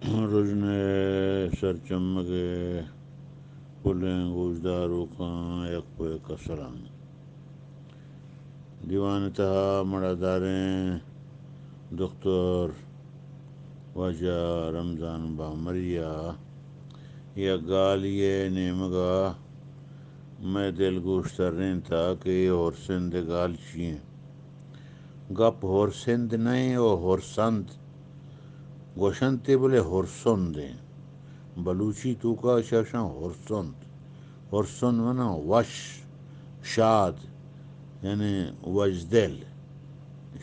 رجنے سر چمگے پلیں گوشدارو کاں یک پوئے کسران دیوان تہا مڑا داریں دختر وجہ رمضان بامریا یا گالیے نیمگا میں دل گوشترین تھا کہ اور سندھ گال چین گپ ہور سندھ نہیں او ہور سند گوشنتے بولے ہورسندیں بلوچی تو کا شاشاں ہورسند منا وش شاد یعنی وجدل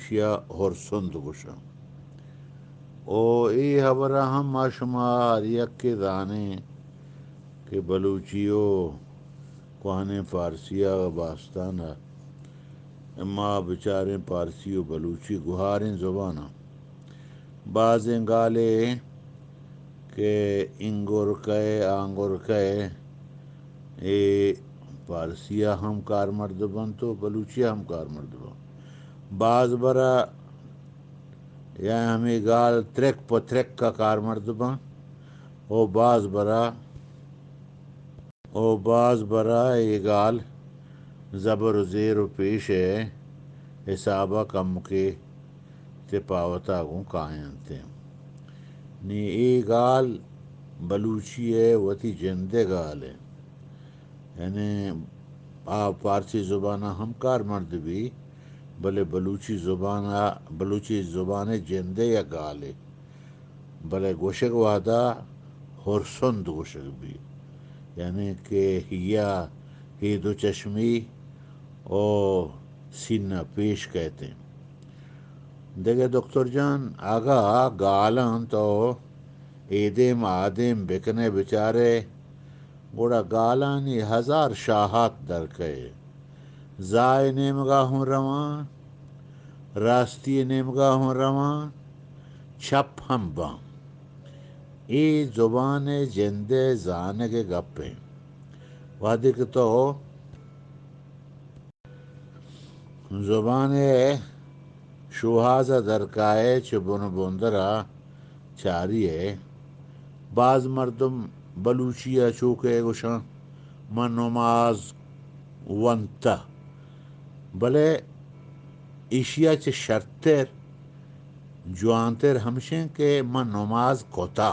شیا ہورسند گوشاں او ای خبرہ ہم آشمار یک کے دانے کہ بلوچیو کوہنے فارسیہ باستانہ اما بچاریں پارسی و بلوچی گہاریں زبانہ بعضیں گالے کہ انگور کئے آنگور کئے اے پارسیہ ہم کار مردبن تو بلوچیہ ہم کار مردبن بعض برا یا ہمیں گال ترک پترک کا کار مردبن او بعض برا یہ گال زبر و زیر و پیش ہے حسابہ کم کے تے پاوتا گوں کائن تے نی ای گال بلوچی ہے وتی جندے گال ہے یعنی فارسی زبانہ ہم کار مرد بھی بلے بلوچی زبان جندے یا گال ہے بلے گوشک وعدہ ہورسند گوشک بھی یعنی کہ ہی دو چشمی او سینہ پیش کہتے ہیں دیکھے دکتر جان آگا گالن تو ایدیم آدم بکنے بچارے گوڑا گالانی ہزار شاہات درکے زائے نیمگاہوں رواں راستی نیمگاہوں رواں چھپ ہم باں ای زبان جندے زانگ گپیں وادک تو زبان شوہازہ درکائے چبن بندرا چاریے بعض مردم بلوچیہ چوکے گوشاں من نماز ونتہ بلے ایشیا چے شرطر جوانتر ہمشیں کہ من نماز کوتا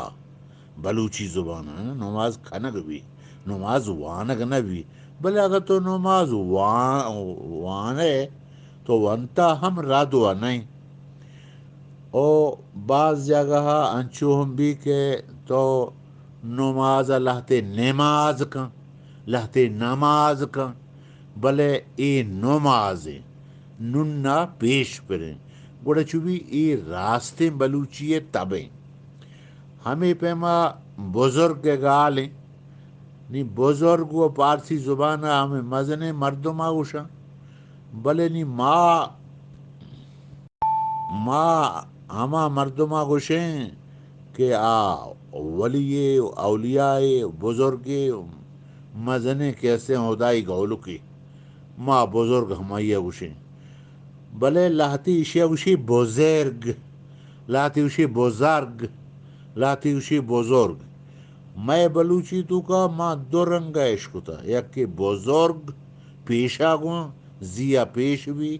بلوچی زبان ہے نماز کھنگ بھی نماز وانگ نہ بھی بلے اگر تو نماز وانے تو ونتا ہم رادوا نہیں او بعض جگہ انچو ہم بھی کہ تو نماز لہتے نماز کن لہتے نماز کن بلے ای نماز نننا پیش پریں گوڑا چوبی ای راستے بلوچی تبیں ہمیں پیما بزرگ گالیں نی بزرگ و پارسی زبانہ ہمیں مزنے مردم آگوشاں بلے نی ماں ہما مردمہ گوشیں کہ ولی اولیاء بزرگ مزنے کیسے ہدائی گولو کی ماں بزرگ ہمائیہ گوشیں بلے لاتی اشیا گوشی بزرگ لاتی گوشی بزرگ لاتی گوشی بزرگ میں بلوچی تو کا ماں دو رنگا عشق تھا یک کہ بزرگ پیشا گوں زیا پیش بھی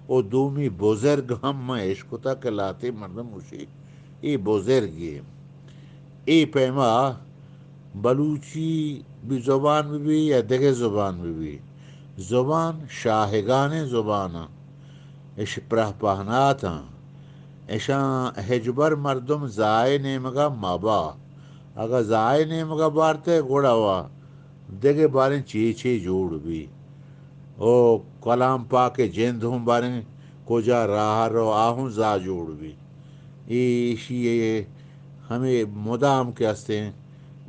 او دومی بزرگ ہم میں عشق تھا کہ لاتے مردم گوشی ای بزرگی ای پیما بلوچی بھی زبان بھی یا دیگے زبان بھی زبان شاہگان زبان اش پرہ پہنات ہاں اشاں ہجبر مردم زائے نیمگا مابا اگر زائے نیمگا بارتے گوڑا ہوا دیگے باریں چیچے جوڑ بھی او کلام پاک جند ہوں باریں کجا راہ رو آہوں زا جوڑ بھی ایشی ہمیں مدام کے ہستے ہیں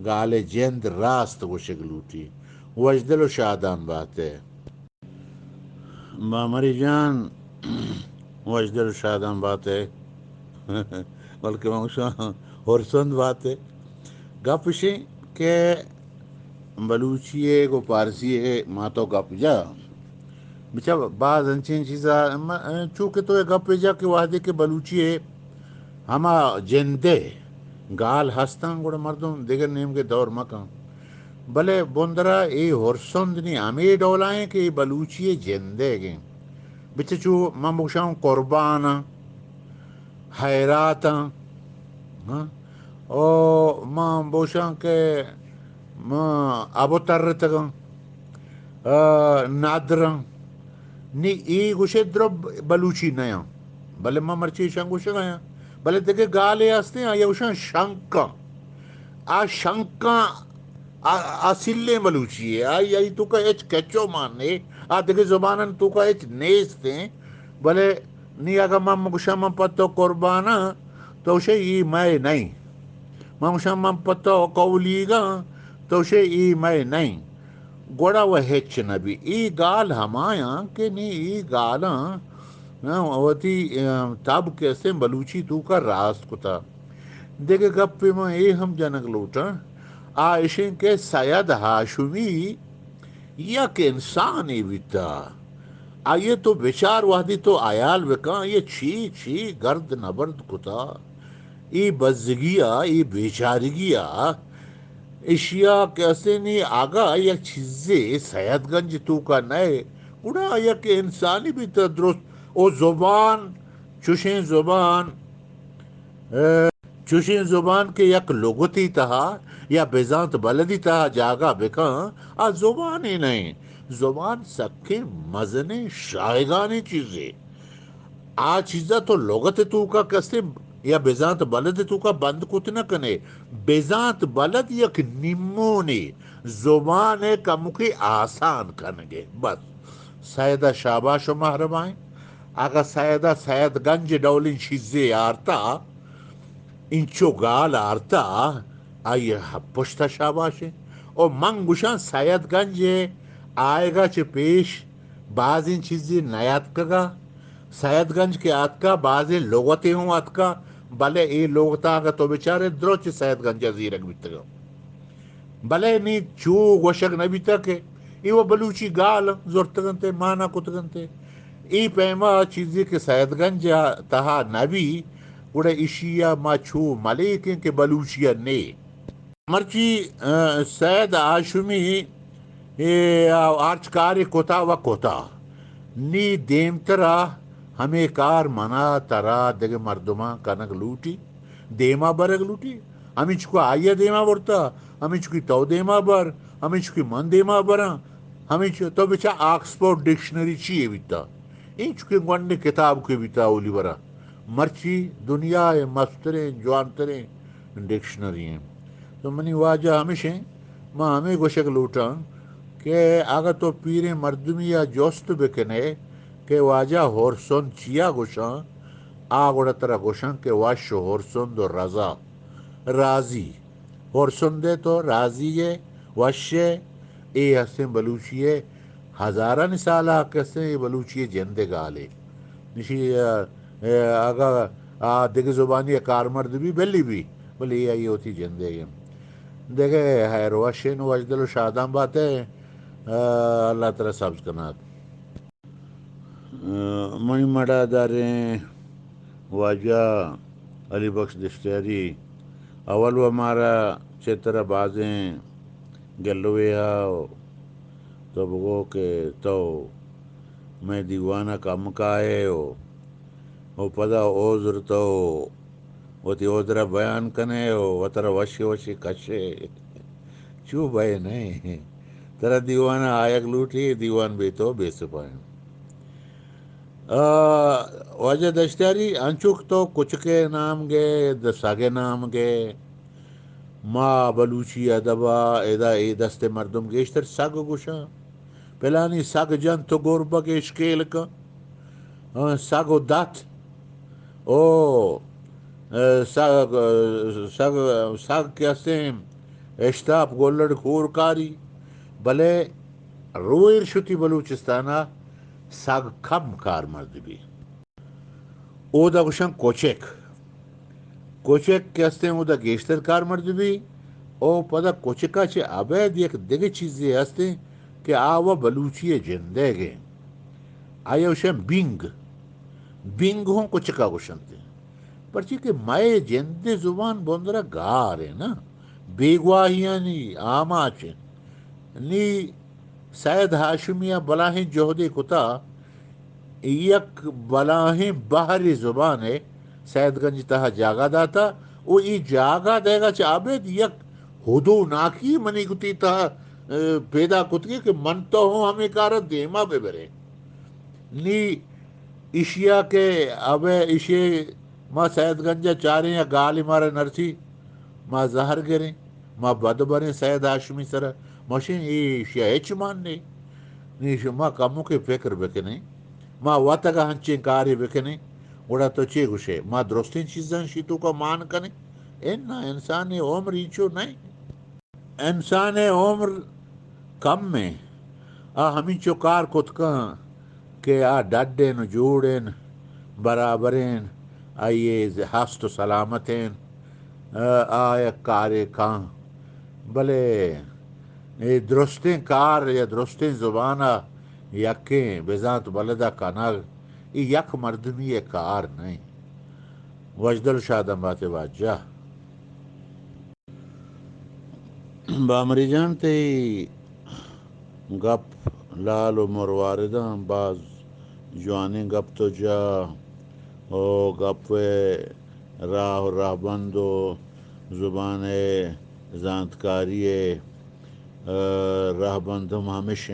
گالے جند راست کو شکلوٹی وجدل و شادان بات ہے بامری جان وجدل و شادان بات ہے بلکہ مانگشاں ہورسند بات ہے گپشیں کہ بلوچی ہے کو پارسی ہے ماں تو گپ جا بچا بعض انچین چیزاں چونکہ تو گپ جا کہ وحدے کے بلوچی ہے ہما جندے گال ہستان گوڑا مردم دیگر نیم کے دور مکان بلے بندرا ای ہرسند نی ہمیں ڈولائیں کہ بلوچی جندے گیں بچچو من بکشاؤں قربان حیرات او من بوشاں کہ من ابو ترتگاں نادرں نی ای گوشے درب بلوچی نیاں بلے من مرچی شان گوشے گایا بلے دیکھے گالے ہستے ہیں یا گوشاں شنکاں آ شنکاں آ سلے بلوچی ہے آئی تو کا ایچ کچو مانے آ دیکھے زبانن تو کا ایچ نیستے ہیں بلے نی آگا من گوشاں من پتو قربانا تو اسے ای میں نہیں من گوشاں من پتو قولی گا تو اسے ای میں نہیں گوڑا وہ ہیچ نبی ای گال ہمایاں کہ نی ای گالاں وتی تب کیسے بلوچی تو کا راست کتا دیکھے گپے میں اے ہم جنک لوٹا آئشن کے سید ہاشمی یک انسانی بیتا آئیے تو بچار وحدی تو آیال بکا یہ چھی چھی گرد نبرد کتا ای بزگیا ای بیچارگیا اشیا کیسے نہیں آگا یک چیزے سید گنج تو کا نئے اڑا یک انسانی بھی درست او زبان چوشیں زبان چوشیں زبان کے یک لغتی تہا یا بیزانت بلدی تہا جاگا بکاں آ زبان ہی نہیں زبان سکے مزنے شائگانی چیزیں آ چیزا تو لغت تو کا کسے یا بیزانت بلد تو کا بند کت نہ کنے بیزانت بلد یک نمونی زبان کمکی آسان کنگے بس سیدہ شاباش و محرمائیں اگر سیدہ سید گنج ڈولین چیزیں آرتا انچو گال آرتا آئیے پشتا شاباش ہے اور منگوشان سید گنج آئے گا چھ پیش بعض ان چیزیں نیات کگا سید گنج کے آت کا بعض لغتیں ہوں آت کا بلے ای لغتا آگا تو بیچارے دروچ سید گنج زیرک بیتا گا بلے نی چو گوشک نبیتا کہ ای وہ بلوچی گال زورتگنتے مانا کتگنتے ای پیما چیزی کے سید گنج تہا نبی گوڑے اشیا ما چھو ملیکن کے بلوچیا نے مرچی سید آشمی آرچکاری کتا و کتا نی دیم ترا ہمیں کار منا ترا دگ مردما کنک لوٹی دیما برگ لوٹی ہمیں چکو آئیا دیما برتا ہمیں چکی تو دیما بر ہمیں چکی من دیما برا ہمیں تو بچا آکسفورڈ ڈکشنری چیئے بیتا این چکے گونڈے کتاب کے بیتا اولی برا مرچی دنیا مستریں جوانتریں ڈکشنری ہیں تو منی واجہ ہمیشہ ماں ہمیں گوشک لوٹا کہ آگا تو پیر مردمی یا جوست بکنے کہ واجہ ہورسون چیا گوشاں آگوڑا ترہ گوشاں کہ واش ہورسون دو رضا راضی ہورسون دے تو راضی ہے وشے اے ہستیں بلوچیے ہزارہ سالہ کسیں یہ بلوچیے جندے گالے نشی آگا دیکھ زبانی کار مرد بھی بلی بھی بلی یہ ہوتی جندے گی دیکھے خیر وشین وجدل و شادام بات ہے اللہ تعالیٰ سبز کنات منی مڑا داریں واجہ علی بخش دشتیاری اول وہ ہمارا چتر بازیں گلوے ہاؤ تو بگو کہ تو میں دیوانہ کم کا ہے او پدا عذر تو وہ تی عذرہ بیان کنے وہ ترہ وشی وشی کشے چو بھائی نہیں ترہ دیوانہ آیک لوٹی دیوان بھی تو بے سپائیں واجہ دشتاری انچوک تو کچھ کے نام گے ساگے نام گے ما بلوچی ادبا ادا ای دست مردم گیشتر سگ گوشا پلانی سگ جن تو گوربا کے اشکیل کا سگ و دت او سگ سگ کیسے اشتاپ گولڑ خور کاری بلے رویر شتی بلوچستانہ سگ کم کار مرد بھی او دا گوشن کوچک کوچک کیستے ہیں او دا گیشتر کار مرد بھی او پدا کوچکا چے عبید یک دیگه چیزی ہستے کہ آوا بلوچی جندے گے آیا اوشن بینگ بینگ ہوں کوچکا گوشنتے پرچی کہ مائے جند زبان بندرا گار ہے نا بیگواہیاں نی آماچ نی سید ہاشمیہ بلاہیں جوہدے کتا یک بلاہیں باہری زبان ہے سید گنج تہا جاگا داتا او ای جاگا دے گا چابید یک ہدو ناکی منی گتی تہا پیدا کتگی کہ من تو ہوں ہمیں کارت دیما بے برے نی ایشیا کے ابے ایشے ما سید گنجا چاریں یا گالی مارے نرسی ما زہر گریں ما بد بریں سید ہاشمی سرا مشین ایشیا ایچ ماننے نیش ما کمو کے فکر بکنے ما واتگا ہنچیں کاری بکنے گوڑا تو چی گوشے ما درستین چیزاں شیتو کا مان کنے انسان عمر ایچو نہیں انسان عمر کم میں ہمیں چکار کتکاں کہ ڈڈین جوڑین برابرین آئیے ہست و سلامتین کارے کاں بلے درستیں کار یا درستیں زبانہ یکیں بزانت بلدہ کنگ یک مردمی کار نہیں وجد الشادم بات واجہ بامری جانتے گپ لال و مروارداں باز جوانی گپ تو جا او گپ راہ بند و زبان زانتکاری راہ بندم ہمیشہ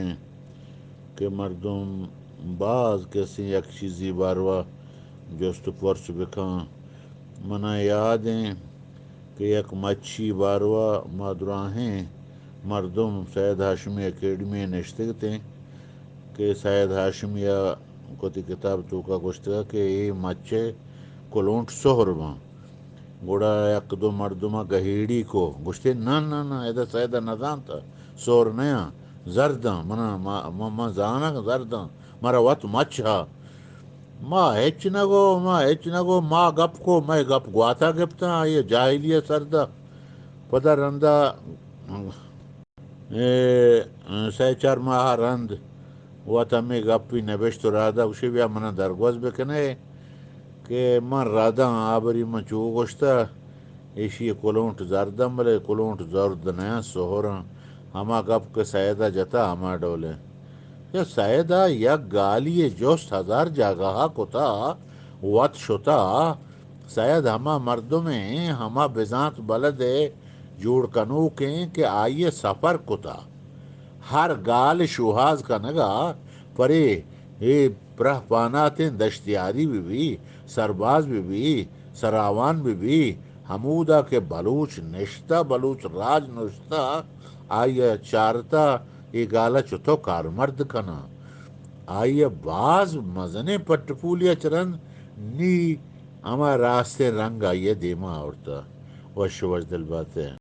کہ مردم بعض کسی یک چیزی باروا جست پرس بکاں منا یاد ہیں کہ یک مچھی باروا مادراہیں مردم سید ہاشمی اکیڈمی نشتے کہ سید ہاشمیہ کو تی کتاب تو کا گشتگا کہ یہ مچے کلونٹ سہر ماں گوڑا یک دو مردمہ گہیڑی کو گشتے نا ایدہ سیدہ نظام تھا سور نیا زرداں منا زانا زرداں مرا وط مچ ہا ما ہچ نگو ما گپ کو میں گپ گواتا گپتا یہ جاہلیہ سردہ پدر رندہ سہ چار ماہ رند وط ہمیں گپی نبشت رادا اسی بیا منا درگوز بکنے کہ من رادا آبری من چو گشتا ایشی کلونٹ زردم بلے کلونٹ زرد نیا سہراں ہما گپ کے سیدہ جتا ہما ڈولے یا سیدہ یک گالی جوست ہزار جاگہا کتا وط شتا سید ہما مردمیں ہما بزانت بلد جوڑ کنو کہ آئیے سفر کتا ہر گال شوہاز کا نگا پرے پرہ پاناتیں دشتیاری بھی سرباز بھی سراوان بھی حمودہ کے بلوچ نشتہ بلوچ راج نشتہ آئیے چارتا یہ گالا چتو کار مرد کنا آئیے باز مزنے پٹ پولیا چرند نی اما راستے رنگ آئیے دیما آورتا وش دل باتیں